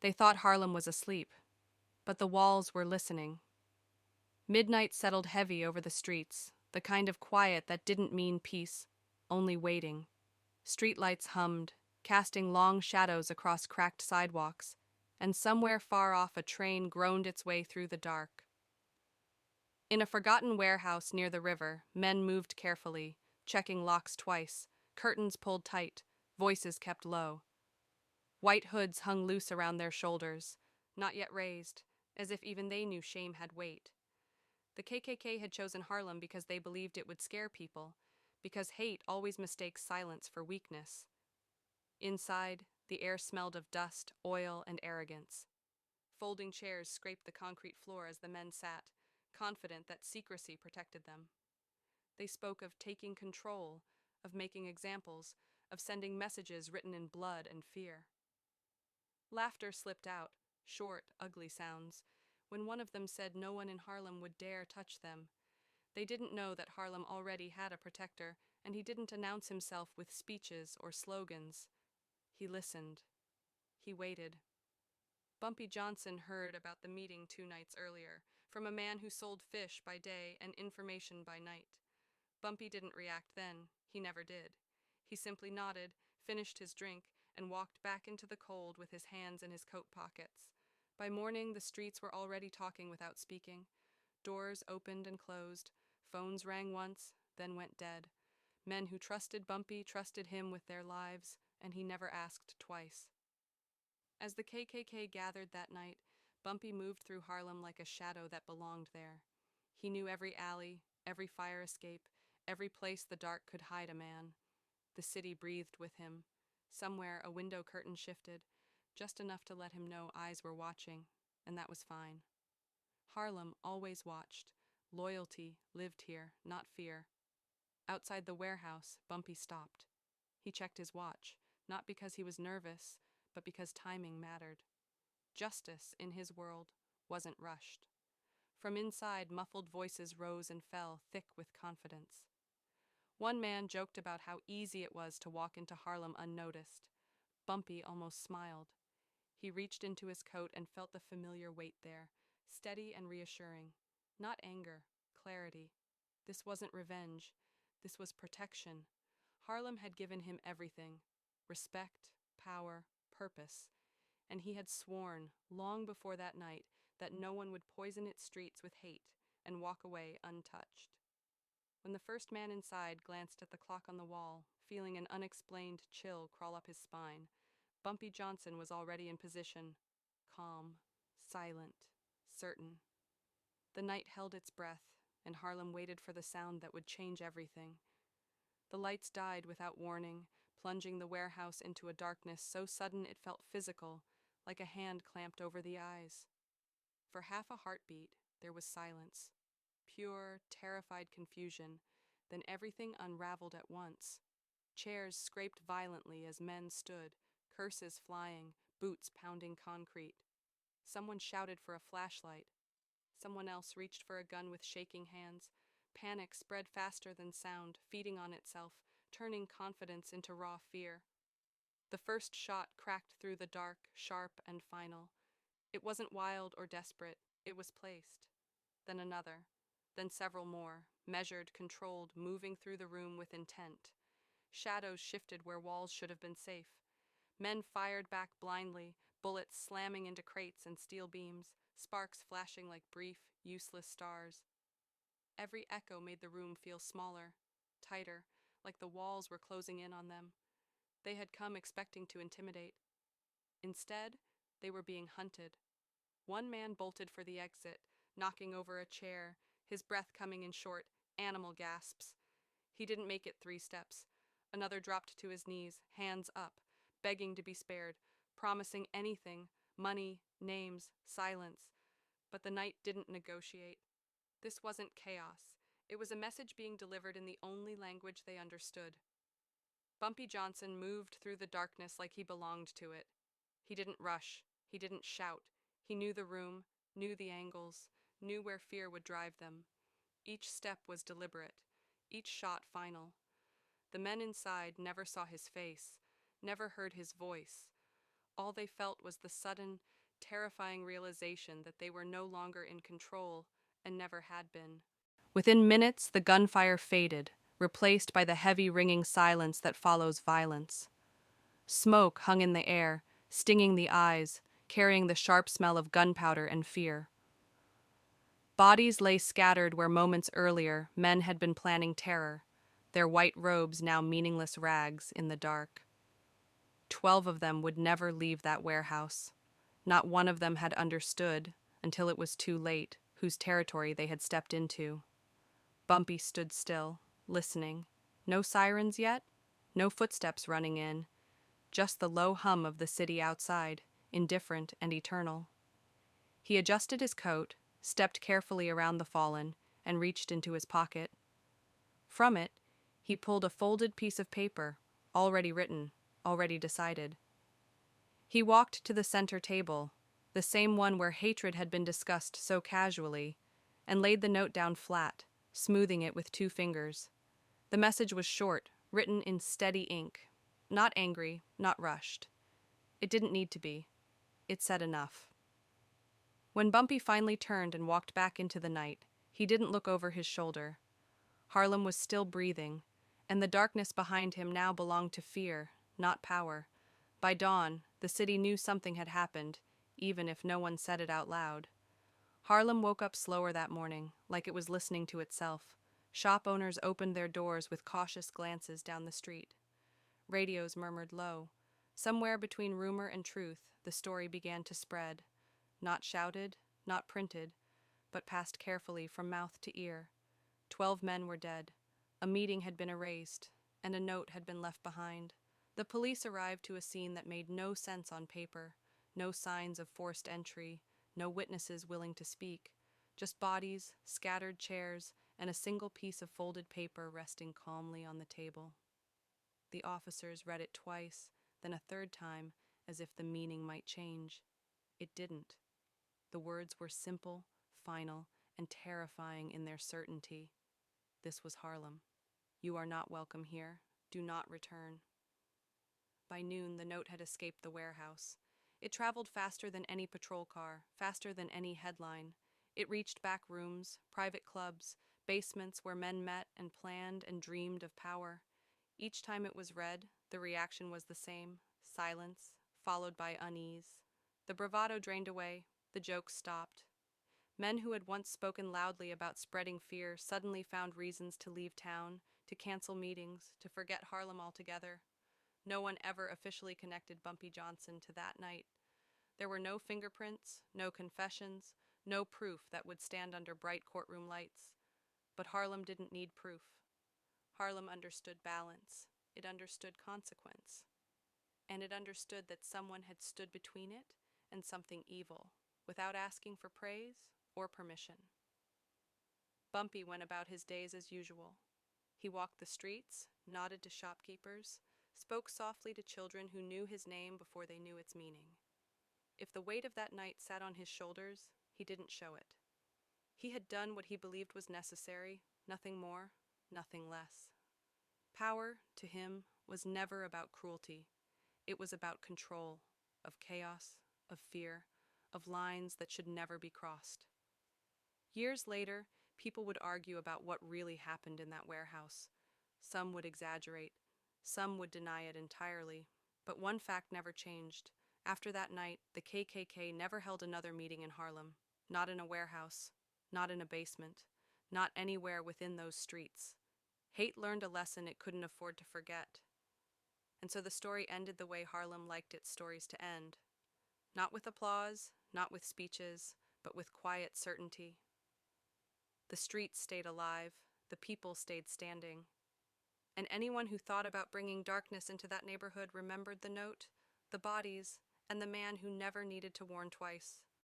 They thought Harlem was asleep, but the walls were listening. Midnight settled heavy over the streets, the kind of quiet that didn't mean peace, only waiting. Streetlights hummed, casting long shadows across cracked sidewalks, and somewhere far off a train groaned its way through the dark. In a forgotten warehouse near the river, men moved carefully, checking locks twice, curtains pulled tight, voices kept low. White hoods hung loose around their shoulders, not yet raised, as if even they knew shame had weight. The KKK had chosen Harlem because they believed it would scare people, because hate always mistakes silence for weakness. Inside, the air smelled of dust, oil, and arrogance. Folding chairs scraped the concrete floor as the men sat, confident that secrecy protected them. They spoke of taking control, of making examples, of sending messages written in blood and fear. Laughter slipped out, short, ugly sounds, when one of them said no one in Harlem would dare touch them. They didn't know that Harlem already had a protector, and he didn't announce himself with speeches or slogans. He listened. He waited. Bumpy Johnson heard about the meeting 2 nights earlier, from a man who sold fish by day and information by night. Bumpy didn't react then. He never did. He simply nodded, finished his drink, and walked back into the cold with his hands in his coat pockets. By morning, the streets were already talking without speaking. Doors opened and closed. Phones rang once, then went dead. Men who trusted Bumpy trusted him with their lives, and he never asked twice. As the KKK gathered that night, Bumpy moved through Harlem like a shadow that belonged there. He knew every alley, every fire escape, every place the dark could hide a man. The city breathed with him. Somewhere a window curtain shifted, just enough to let him know eyes were watching, and that was fine. Harlem always watched. Loyalty lived here, not fear. Outside the warehouse, Bumpy stopped. He checked his watch, not because he was nervous, but because timing mattered. Justice, in his world, wasn't rushed. From inside, muffled voices rose and fell, thick with confidence. One man joked about how easy it was to walk into Harlem unnoticed. Bumpy almost smiled. He reached into his coat and felt the familiar weight there, steady and reassuring. Not anger, clarity. This wasn't revenge. This was protection. Harlem had given him everything: respect, power, purpose. And he had sworn, long before that night, that no one would poison its streets with hate and walk away untouched. When the first man inside glanced at the clock on the wall, feeling an unexplained chill crawl up his spine, Bumpy Johnson was already in position, calm, silent, certain. The night held its breath, and Harlem waited for the sound that would change everything. The lights died without warning, plunging the warehouse into a darkness so sudden it felt physical, like a hand clamped over the eyes. For half a heartbeat, there was silence. Pure, terrified confusion, then everything unraveled at once. Chairs scraped violently as men stood, curses flying, boots pounding concrete. Someone shouted for a flashlight. Someone else reached for a gun with shaking hands. Panic spread faster than sound, feeding on itself, turning confidence into raw fear. The first shot cracked through the dark, sharp and final. It wasn't wild or desperate, it was placed. Then another, then several more, measured, controlled, moving through the room with intent. Shadows shifted where walls should have been safe. Men fired back blindly, bullets slamming into crates and steel beams, sparks flashing like brief, useless stars. Every echo made the room feel smaller, tighter, like the walls were closing in on them. They had come expecting to intimidate. Instead, they were being hunted. One man bolted for the exit, knocking over a chair, his breath coming in short, animal gasps. He didn't make it 3 steps. Another dropped to his knees, hands up, begging to be spared, promising anything: money, names, silence. But the night didn't negotiate. This wasn't chaos. It was a message being delivered in the only language they understood. Bumpy Johnson moved through the darkness like he belonged to it. He didn't rush. He didn't shout. He knew the room, knew the angles, knew where fear would drive them. Each step was deliberate, each shot final. The men inside never saw his face, never heard his voice. All they felt was the sudden, terrifying realization that they were no longer in control and never had been. Within minutes, the gunfire faded, replaced by the heavy, ringing silence that follows violence. Smoke hung in the air, stinging the eyes, carrying the sharp smell of gunpowder and fear. Bodies lay scattered where moments earlier men had been planning terror, their white robes now meaningless rags in the dark. 12 of them would never leave that warehouse. Not one of them had understood, until it was too late, whose territory they had stepped into. Bumpy stood still, listening. No sirens yet, no footsteps running in, just the low hum of the city outside, indifferent and eternal. He adjusted his coat, stepped carefully around the fallen, and reached into his pocket. From it, he pulled a folded piece of paper, already written, already decided. He walked to the center table, the same one where hatred had been discussed so casually, and laid the note down flat, smoothing it with 2 fingers. The message was short, written in steady ink. Not angry, not rushed. It didn't need to be. It said enough. When Bumpy finally turned and walked back into the night, he didn't look over his shoulder. Harlem was still breathing, and the darkness behind him now belonged to fear, not power. By dawn, the city knew something had happened, even if no one said it out loud. Harlem woke up slower that morning, like it was listening to itself. Shop owners opened their doors with cautious glances down the street. Radios murmured low. Somewhere between rumor and truth, the story began to spread. Not shouted, not printed, but passed carefully from mouth to ear. 12 men were dead. A meeting had been erased, and a note had been left behind. The police arrived to a scene that made no sense on paper. No signs of forced entry, no witnesses willing to speak. Just bodies, scattered chairs, and a single piece of folded paper resting calmly on the table. The officers read it twice, then a third time, as if the meaning might change. It didn't. The words were simple, final, and terrifying in their certainty. This was Harlem. You are not welcome here. Do not return. By noon, the note had escaped the warehouse. It traveled faster than any patrol car, faster than any headline. It reached back rooms, private clubs, basements where men met and planned and dreamed of power. Each time it was read, the reaction was the same: silence, followed by unease. The bravado drained away, the jokes stopped. Men who had once spoken loudly about spreading fear suddenly found reasons to leave town, to cancel meetings, to forget Harlem altogether. No one ever officially connected Bumpy Johnson to that night. There were no fingerprints, no confessions, no proof that would stand under bright courtroom lights. But Harlem didn't need proof. Harlem understood balance. It understood consequence. And it understood that someone had stood between it and something evil, without asking for praise or permission. Bumpy went about his days as usual. He walked the streets, nodded to shopkeepers, spoke softly to children who knew his name before they knew its meaning. If the weight of that night sat on his shoulders, he didn't show it. He had done what he believed was necessary, nothing more, nothing less. Power, to him, was never about cruelty. It was about control, of chaos, of fear, of lines that should never be crossed. Years later, people would argue about what really happened in that warehouse. Some would exaggerate, some would deny it entirely, but one fact never changed. After that night, the KKK never held another meeting in Harlem, not in a warehouse, not in a basement, not anywhere within those streets. Hate learned a lesson it couldn't afford to forget. And so the story ended the way Harlem liked its stories to end. Not with applause, not with speeches, but with quiet certainty. The streets stayed alive, the people stayed standing. And anyone who thought about bringing darkness into that neighborhood remembered the note, the bodies, and the man who never needed to warn twice.